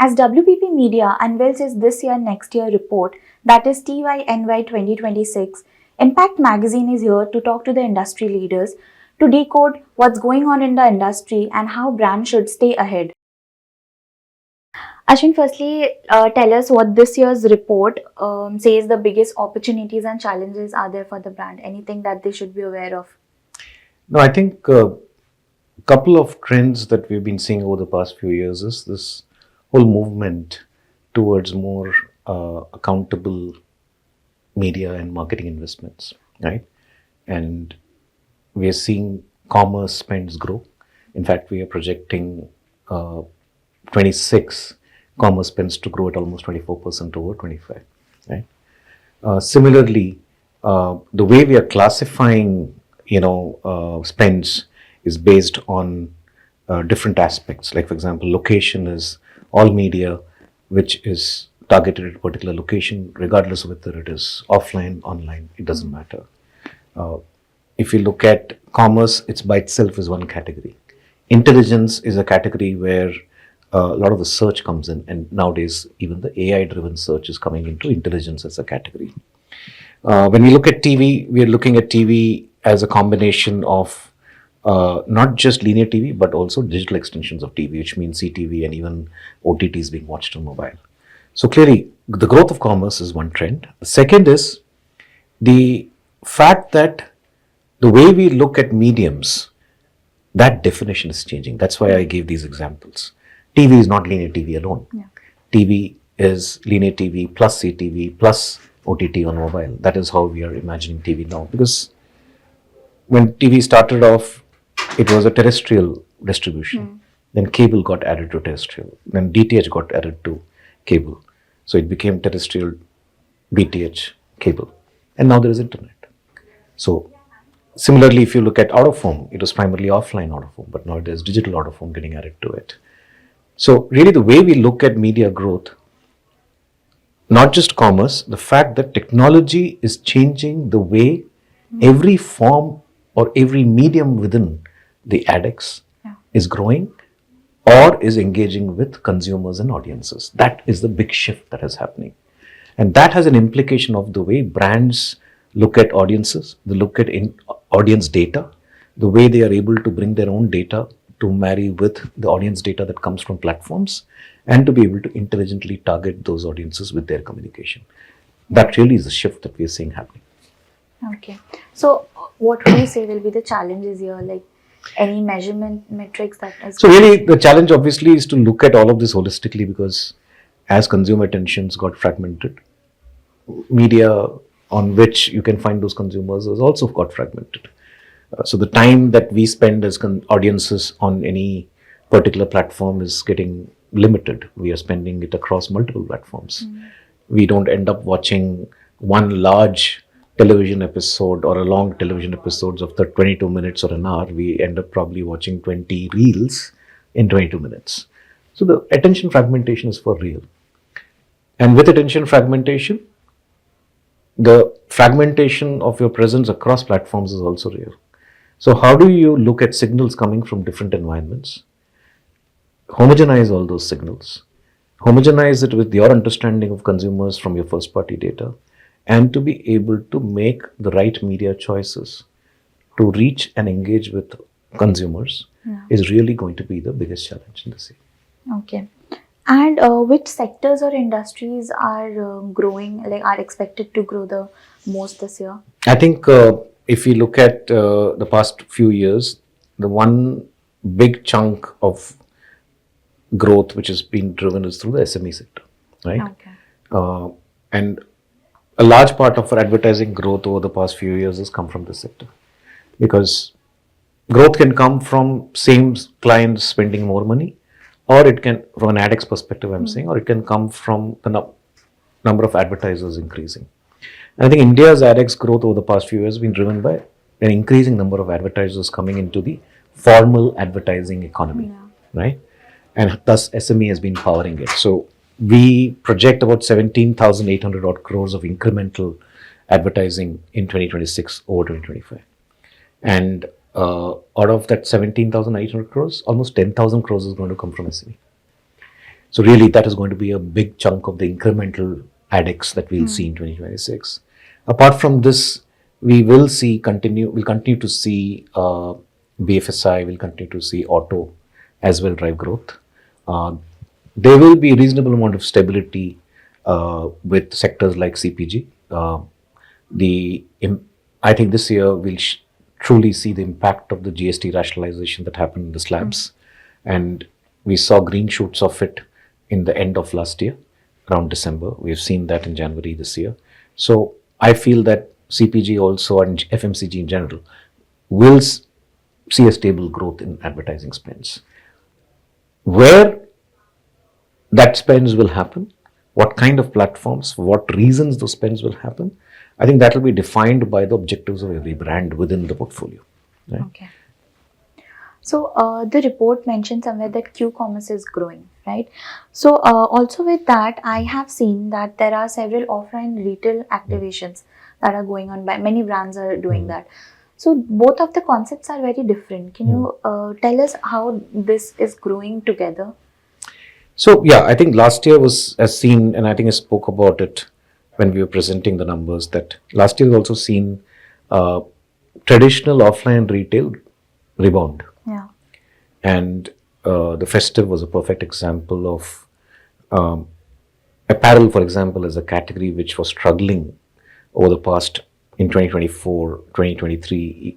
As WPP Media unveils its this year next year report, that is TYNY 2026, Impact Magazine is here to talk to the industry leaders to decode what's going on in the industry and how brands should stay ahead. Ashwin, firstly, tell us what this year's report says the biggest opportunities and challenges are there for the brand. Anything that they should be aware of? No, I think a couple of trends that we've been seeing over the past few years is this whole movement towards more accountable media and marketing investments, right? And we are seeing commerce spends grow. In fact, we are projecting 26 commerce spends to grow at almost 24% over 25, right? Similarly, the way we are classifying, spends is based on different aspects. Like, for example, location is all media which is targeted at a particular location, regardless of whether it is offline, online, it doesn't matter. If you look at commerce, it's by itself is one category. Intelligence is a category where a lot of the search comes in, and nowadays even the AI-driven search is coming into intelligence as a category. When we look at TV, we are looking at TV as a combination of not just linear TV, but also digital extensions of TV, which means CTV and even OTTs being watched on mobile. So clearly, the growth of commerce is one trend. The second is the fact that the way we look at mediums, that definition is changing. That's why I gave these examples. TV is not linear TV alone. Yeah. TV is linear TV plus CTV plus OTT on mobile. That is how we are imagining TV now. Because when TV started off, it was a terrestrial distribution. Then cable got added to terrestrial. Then DTH got added to cable. So it became terrestrial, DTH, cable. And now there is internet. So similarly, if you look at out-of-home, it was primarily offline out-of-home, but now there's digital out-of-home getting added to it. So really the way we look at media growth, not just commerce, the fact that technology is changing the way every form or every medium within the AdEx is growing or is engaging with consumers and audiences. That is the big shift that is happening. And that has an implication of the way brands look at audiences, they look at audience data, the way they are able to bring their own data to marry with the audience data that comes from platforms, and to be able to intelligently target those audiences with their communication. That really is the shift that we are seeing happening. Okay. So what would you say will be the challenges here? Like any measurement metrics that is... So really the challenge obviously is to look at all of this holistically, because as consumer attentions got fragmented, media on which you can find those consumers has also got fragmented. So the time that we spend as audiences on any particular platform is getting limited. We are spending it across multiple platforms. We don't end up watching one large television episode or a long television episodes of the 22 minutes or an hour. We end up probably watching 20 reels in 22 minutes. So the attention fragmentation is for real. And with attention fragmentation, the fragmentation of your presence across platforms is also real. So how do you look at signals coming from different environments, homogenize all those signals, homogenize it with your understanding of consumers from your first party data, and to be able to make the right media choices to reach and engage with consumers is really going to be the biggest challenge in this year. Okay. And which sectors or industries are growing, like are expected to grow the most this year? I think if we look at the past few years, the one big chunk of growth which has been driven is through the SME sector, right? Okay. And a large part of our advertising growth over the past few years has come from this sector, because growth can come from same clients spending more money, or it can, from an AdEx perspective I'm saying, or it can come from the number of advertisers increasing. I think India's AdEx growth over the past few years has been driven by an increasing number of advertisers coming into the formal advertising economy, right? And thus SME has been powering it. So we project about 17,800 odd crores of incremental advertising in 2026 over 2025. And out of that 17,800 crores, almost 10,000 crores is going to come from SME. So really, that is going to be a big chunk of the incremental AdEx that we'll see in 2026. Apart from this, we'll continue to see BFSI, we'll continue to see auto as well drive growth. Uh, there will be a reasonable amount of stability with sectors like CPG. I think this year we'll truly see the impact of the GST rationalization that happened in the slabs, and we saw green shoots of it in the end of last year, around December. We've seen that in January this year. So I feel that CPG also and FMCG in general will see a stable growth in advertising spends. Where that spends will happen, what kind of platforms, for what reasons those spends will happen, I think that will be defined by the objectives of every brand within the portfolio. Right? Okay. So the report mentioned somewhere that Q-commerce is growing, right? So also with that, I have seen that there are several offline retail activations that are going on. By many brands are doing that. So both of the concepts are very different. Can you tell us how this is growing together? So yeah, I think last year was as seen, and I think I spoke about it when we were presenting the numbers, that last year was also seen traditional offline retail rebound. Yeah. And the festive was a perfect example of apparel, for example, as a category which was struggling over the past in 2024, 2023.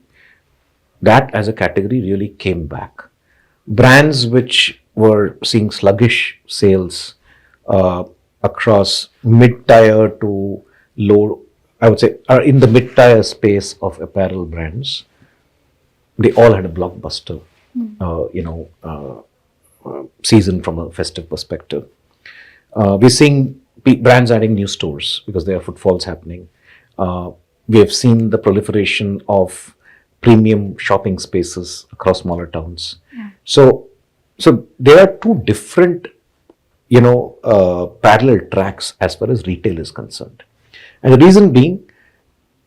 That as a category really came back. Brands which were seeing sluggish sales across mid-tier to low, I would say, are in the mid-tier space of apparel brands. They all had a blockbuster, season from a festive perspective. We're seeing brands adding new stores because there are footfalls happening. We have seen the proliferation of premium shopping spaces across smaller towns. So there are two different, parallel tracks as far as retail is concerned. And the reason being,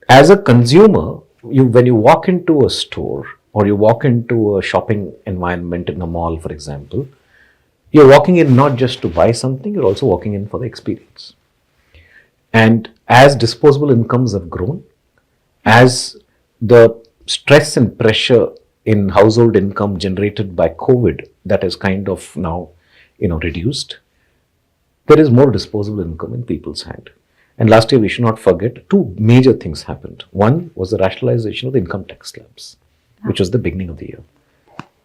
as a consumer, when you walk into a store or you walk into a shopping environment in a mall, for example, you're walking in not just to buy something, you're also walking in for the experience. And as disposable incomes have grown, as the stress and pressure in household income generated by COVID that is kind of now, reduced, there is more disposable income in people's hand. And last year, we should not forget, two major things happened. One was the rationalization of the income tax slabs, which was the beginning of the year.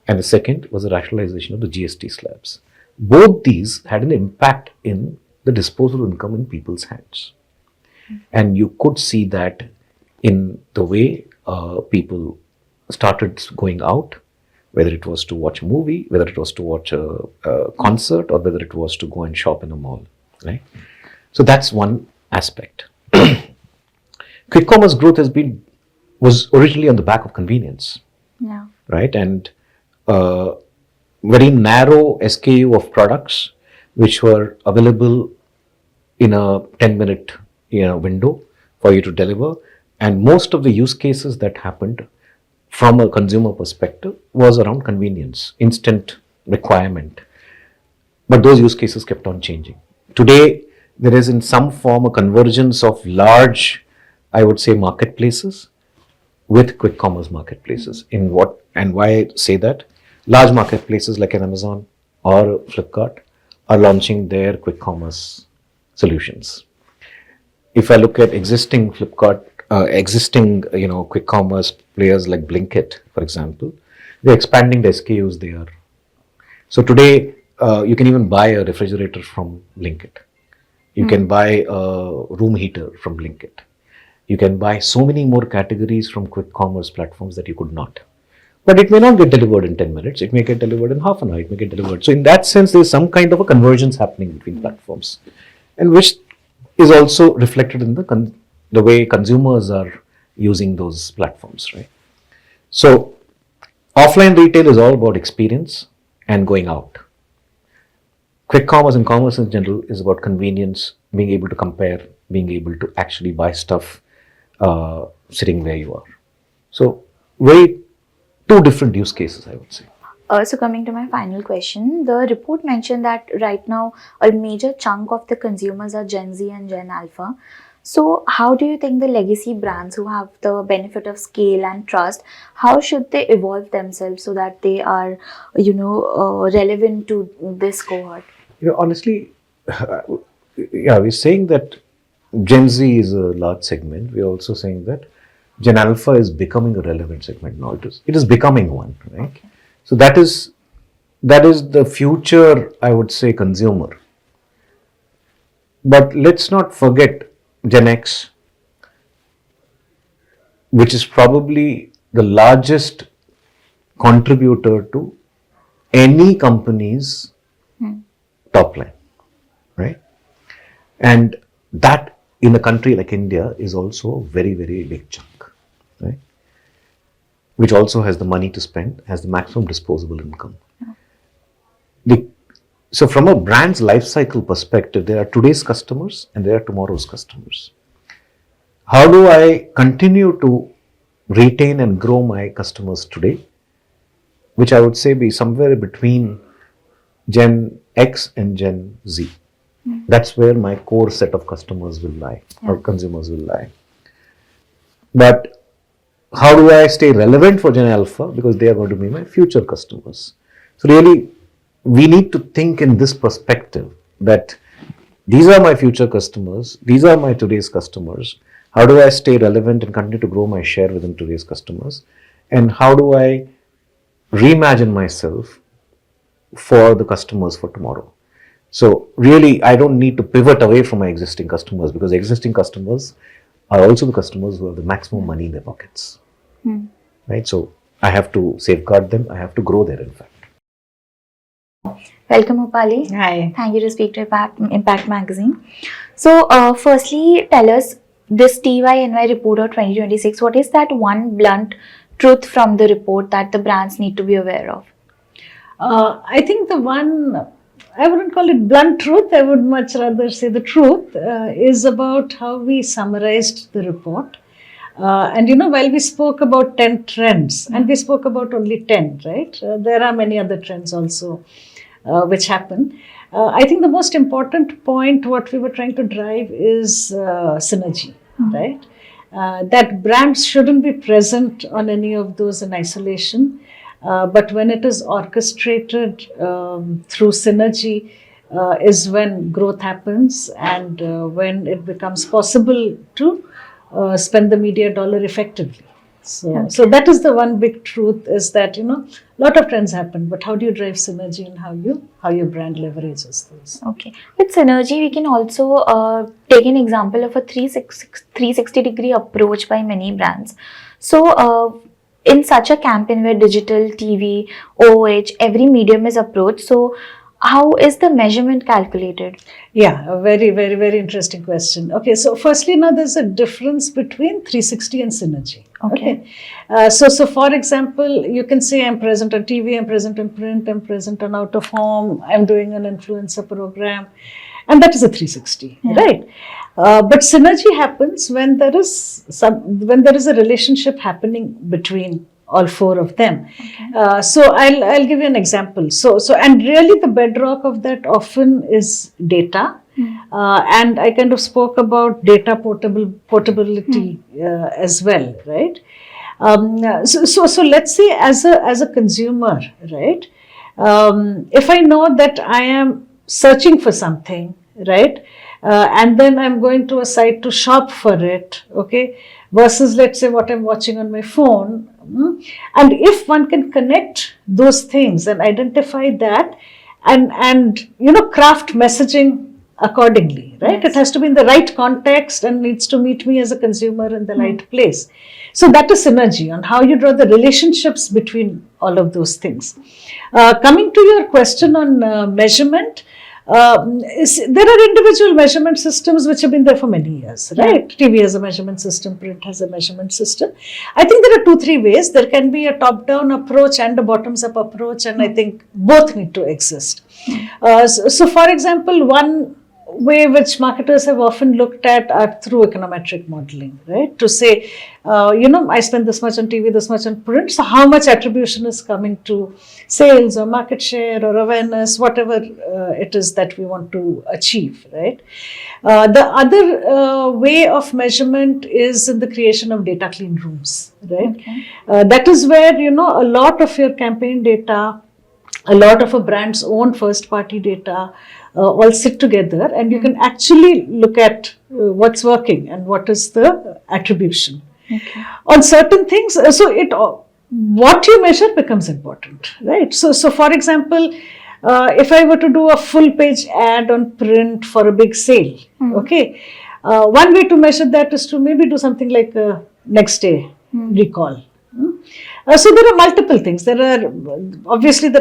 And the second was the rationalization of the GST slabs. Both these had an impact in the disposable income in people's hands. And you could see that in the way people started going out, whether it was to watch a movie, whether it was to watch a concert, or whether it was to go and shop in a mall, right? So that's one aspect. Quick commerce growth was originally on the back of convenience, right? And very narrow SKU of products which were available in a 10-minute window for you to deliver. And most of the use cases that happened from a consumer perspective was around convenience, instant requirement. But those use cases kept on changing. Today, there is in some form a convergence of large, I would say, marketplaces with quick commerce marketplaces. In what and why I say that? Large marketplaces like an Amazon or Flipkart are launching their quick commerce solutions. If I look at existing Flipkart, quick commerce players like Blinkit, for example, they're expanding the SKUs there. So today, you can even buy a refrigerator from Blinkit. You can buy a room heater from Blinkit. You can buy so many more categories from quick commerce platforms that you could not. But it may not get delivered in 10 minutes. It may get delivered in half an hour. It may get delivered. So in that sense, there's some kind of a convergence happening between platforms, and which is also reflected in the way consumers are using those platforms, right? So offline retail is all about experience and going out. Quick commerce and commerce in general is about convenience, being able to compare, being able to actually buy stuff sitting where you are. So two different use cases, I would say. So coming to my final question, the report mentioned that right now a major chunk of the consumers are Gen Z and Gen Alpha. So how do you think the legacy brands who have the benefit of scale and trust, how should they evolve themselves so that they are, relevant to this cohort? Honestly, yeah, we're saying that Gen Z is a large segment. We're also saying that Gen Alpha is becoming a relevant segment now. It is becoming one, right? Okay. So that is the future, I would say, consumer. But let's not forget Gen X, which is probably the largest contributor to any company's top line, right? And that in a country like India is also a very, very big chunk, right? Which also has the money to spend, has the maximum disposable income. So from a brand's life cycle perspective, there are today's customers and there are tomorrow's customers. How do I continue to retain and grow my customers today, which I would say be somewhere between Gen X and Gen Z? That's where my core set of customers will lie, or consumers will lie. But how do I stay relevant for Gen Alpha? Because they are going to be my future customers. So really, we need to think in this perspective that these are my future customers, these are my today's customers. How do I stay relevant and continue to grow my share within today's customers? And how do I reimagine myself for the customers for tomorrow? So really, I don't need to pivot away from my existing customers, because existing customers are also the customers who have the maximum money in their pockets, right? So I have to safeguard them. I have to grow there, in fact. Welcome, Upali. Hi. Thank you to speak to Impact Magazine. So, firstly, tell us this TYNY report of 2026. What is that one blunt truth from the report that the brands need to be aware of? I think the one, I wouldn't call it blunt truth, I would much rather say the truth, is about how we summarized the report. And while we spoke about 10 trends, and we spoke about only 10, right? There are many other trends also which happen. I think the most important point, what we were trying to drive is synergy, right? That brands shouldn't be present on any of those in isolation. But when it is orchestrated through synergy is when growth happens, and when it becomes possible to spend the media dollar effectively. So that is the one big truth, is that a lot of trends happen, but how do you drive synergy and how your brand leverages those? Okay. With synergy, we can also take an example of a 360-degree approach by many brands. So, in such a campaign where digital, TV, OOH, every medium is approached, so how is the measurement calculated? Yeah, a very, very, very interesting question. Okay, so firstly, now there's a difference between 360 and synergy. Okay. So for example, you can say I'm present on TV, I'm present in print, I'm present on out of home, I'm doing an influencer program, and that is a 360, right? But synergy happens when there is a relationship happening between all four of them. Okay. So I'll give you an example. So and really the bedrock of that often is data. And I kind of spoke about data portability as well, right? So let's say as a consumer, right? If I know that I am searching for something, right? And then I'm going to a site to shop for it, okay? Versus, let's say, what I'm watching on my phone. And if one can connect those things and identify that and craft messaging accordingly, right? Yes. It has to be in the right context and needs to meet me as a consumer in the right place. So that is synergy, on how you draw the relationships between all of those things. Coming to your question on measurement, there are individual measurement systems which have been there for many years, right? TV has a measurement system, print has a measurement system. I think there are 2-3 ways. There can be a top-down approach and a bottoms-up approach, and I think both need to exist. So for example, one way which marketers have often looked at are through econometric modeling, right? To say, I spend this much on TV, this much on print, so how much attribution is coming to sales or market share or awareness, whatever it is that we want to achieve, right? The other way of measurement is in the creation of data clean rooms, right? Okay. That is where, a lot of your campaign data, a lot of a brand's own first party data all sit together, and you can actually look at what's working and what is the attribution. Okay. On certain things, what you measure becomes important, right? So for example, if I were to do a full page ad on print for a big sale, okay, one way to measure that is to maybe do something like a next day recall. So there are multiple things. There are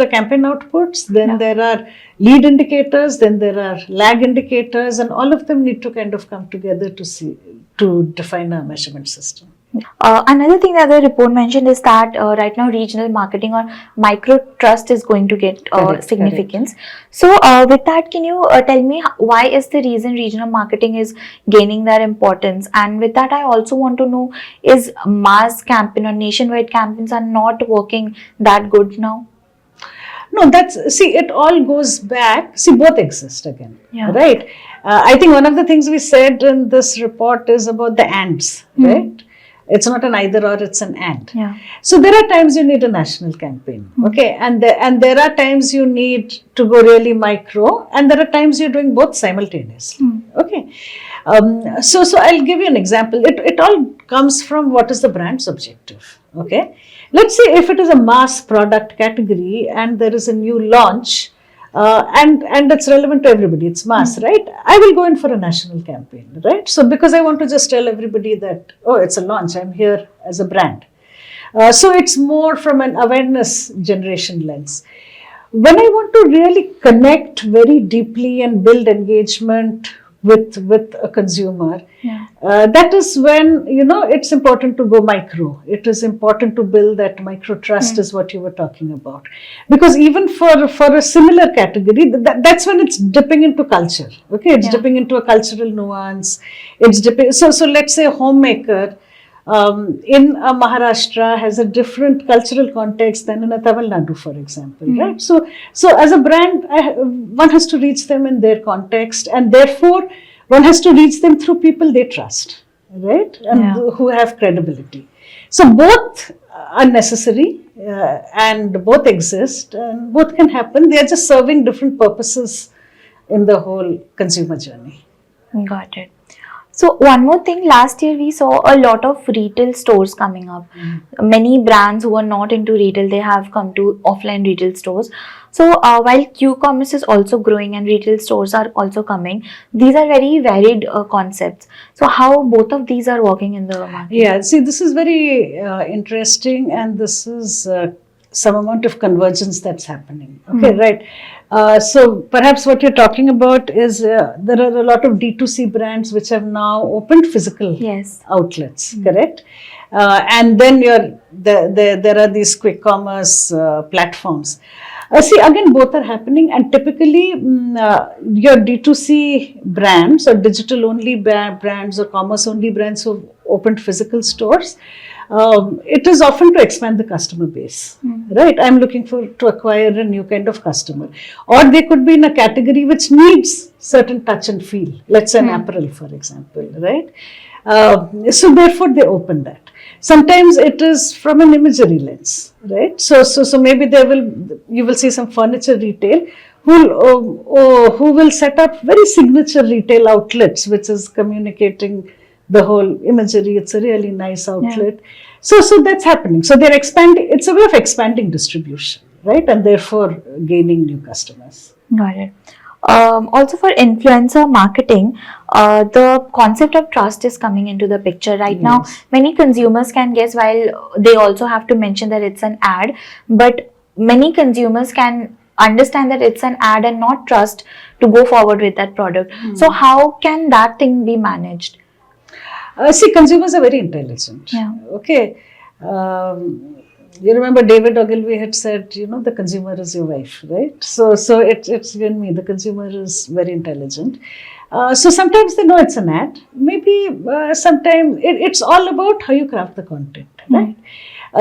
campaign outputs, then there are lead indicators, then there are lag indicators, and all of them need to kind of come together to define a measurement system. Another thing that the report mentioned is that right now regional marketing or micro trust is going to get significance. Correct. So with that, can you tell me why is the reason regional marketing is gaining that importance? And with that, I also want to know, is mass campaign or nationwide campaigns are not working that good now? No, it all goes back. See, both exist again, Yeah. right? I think one of the things we said in this report is about the ands, right? It's not an either or, it's an and. Yeah. So there are times you need a national campaign, okay? And there are times you need to go really micro, and there are times you're doing both simultaneously, okay? So I'll give you an example. It all comes from what is the brand's objective, okay? Let's say if it is a mass product category and there is a new launch, and it's relevant to everybody, it's mass, right? I will go in for a national campaign, right? So because I want to just tell everybody that, oh, it's a launch, I'm here as a brand. So it's more from an awareness generation lens. When I want to really connect very deeply and build engagement with a consumer, that is when, it's important to go micro. It is important to build that micro trust is what you were talking about. Because even for a similar category, that's when it's dipping into culture. Okay, it's dipping into a cultural nuance. It's dipping. So let's say a homemaker in a Maharashtra has a different cultural context than in a Tamil Nadu, for example, right? So as a brand, one has to reach them in their context, and therefore one has to reach them through people they trust, right? And who have credibility. So both are necessary, and both exist, and both can happen. They are just serving different purposes in the whole consumer journey. Got it. So one more thing, last year we saw a lot of retail stores coming up. Many brands who are not into retail, they have come to offline retail stores. So while Q-commerce is also growing and retail stores are also coming, these are very varied concepts. So how both of these are working in the market? Yeah, see, this is very interesting, and this is some amount of convergence that's happening. Okay, right. So perhaps what you're talking about is there are a lot of D2C brands which have now opened physical outlets, correct? And then there are these quick commerce platforms. See, again, both are happening, and typically your D2C brands or digital only brands or commerce only brands who've opened physical stores, it is often to expand the customer base, right? I'm looking to acquire a new kind of customer. Or they could be in a category which needs certain touch and feel, let's say an apparel, for example, right? So therefore they open that. Sometimes it is from an imagery lens, right? So maybe you will see some furniture retail who will set up very signature retail outlets, which is communicating the whole imagery. It's a really nice outlet. So that's happening. So they're expanding. It's a way of expanding distribution, right? And therefore gaining new customers. Got it. Also for influencer marketing, the concept of trust is coming into the picture right now. Many consumers can guess, while they also have to mention that it's an ad, but many consumers can understand that it's an ad and not trust to go forward with that product. So how can that thing be managed? See, consumers are very intelligent. Yeah. Okay. You remember David Ogilvy had said, the consumer is your wife, right? So it's you and me. The consumer is very intelligent. So sometimes they know it's an ad. Maybe sometimes it's all about how you craft the content, right?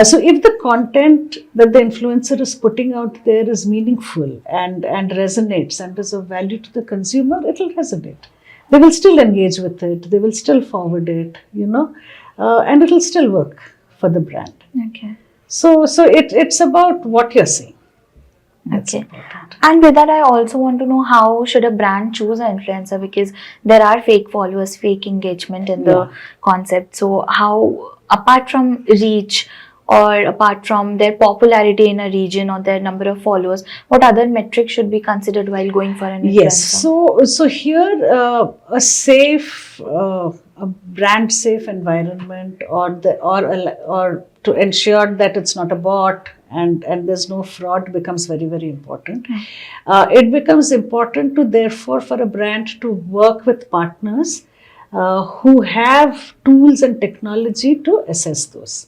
So if the content that the influencer is putting out there is meaningful and resonates and is of value to the consumer, it will resonate. They will still engage with it. They will still forward it, and it will still work for the brand. Okay. So it's about what you're saying. That's Okay. important. And with that, I also want to know, how should a brand choose an influencer? Because there are fake followers, fake engagement in the concept. So how, apart from reach or apart from their popularity in a region or their number of followers, what other metrics should be considered while going for an influencer? Yes. So here a safe, a brand safe environment, or to ensure that it's not a bot and there's no fraud, becomes very, very important. It becomes important to, therefore, for a brand to work with partners who have tools and technology to assess those.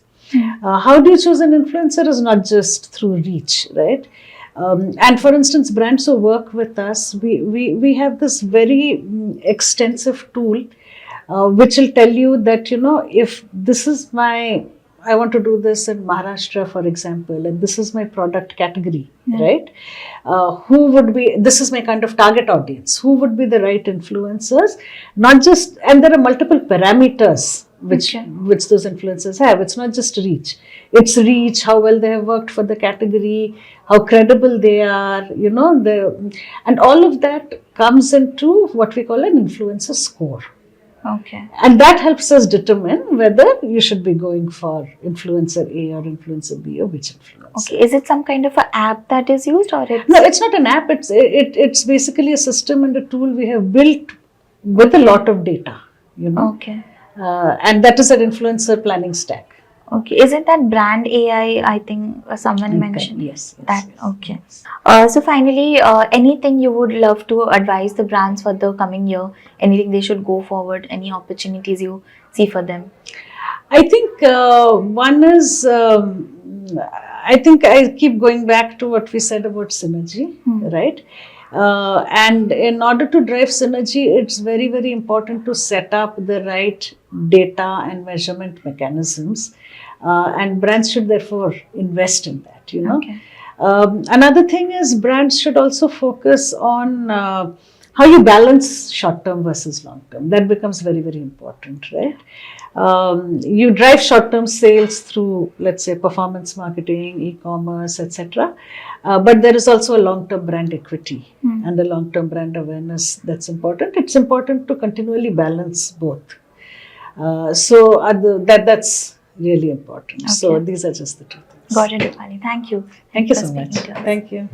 How do you choose an influencer is not just through reach, right? And for instance, brands who work with us, we have this very extensive tool which will tell you that, if this is I want to do this in Maharashtra, for example, and this is my product category, right? This is my kind of target audience. Who would be the right influencers? Not just, and there are multiple parameters which those influencers have. It's not just reach. It's reach, how well they have worked for the category, how credible they are, and all of that comes into what we call an influencer score. Okay. And that helps us determine whether you should be going for influencer A or influencer B, or which influencer. Okay. Is it some kind of an app that is used, or it's... No, it's not an app. It's basically a system and a tool we have built with a lot of data, Okay. And that is an influencer planning stack. Okay. Is it that brand AI, I think someone mentioned? Yes. That, okay. So finally, anything you would love to advise the brands for the coming year? Anything they should go forward? Any opportunities you see for them? I think one is, I think I keep going back to what we said about synergy, right? And in order to drive synergy, it's very, very important to set up the right data and measurement mechanisms. And brands should therefore invest in that, Okay. Another thing is, brands should also focus on how you balance short-term versus long-term. That becomes very, very important, right? You drive short-term sales through, let's say, performance marketing, e-commerce, etc. But there is also a long-term brand equity and a long-term brand awareness that's important. It's important to continually balance both. So that's really important. Okay. So these are just the two things. Got it, Upali. Thank you. Thank you for so speaking much. to us. Thank you.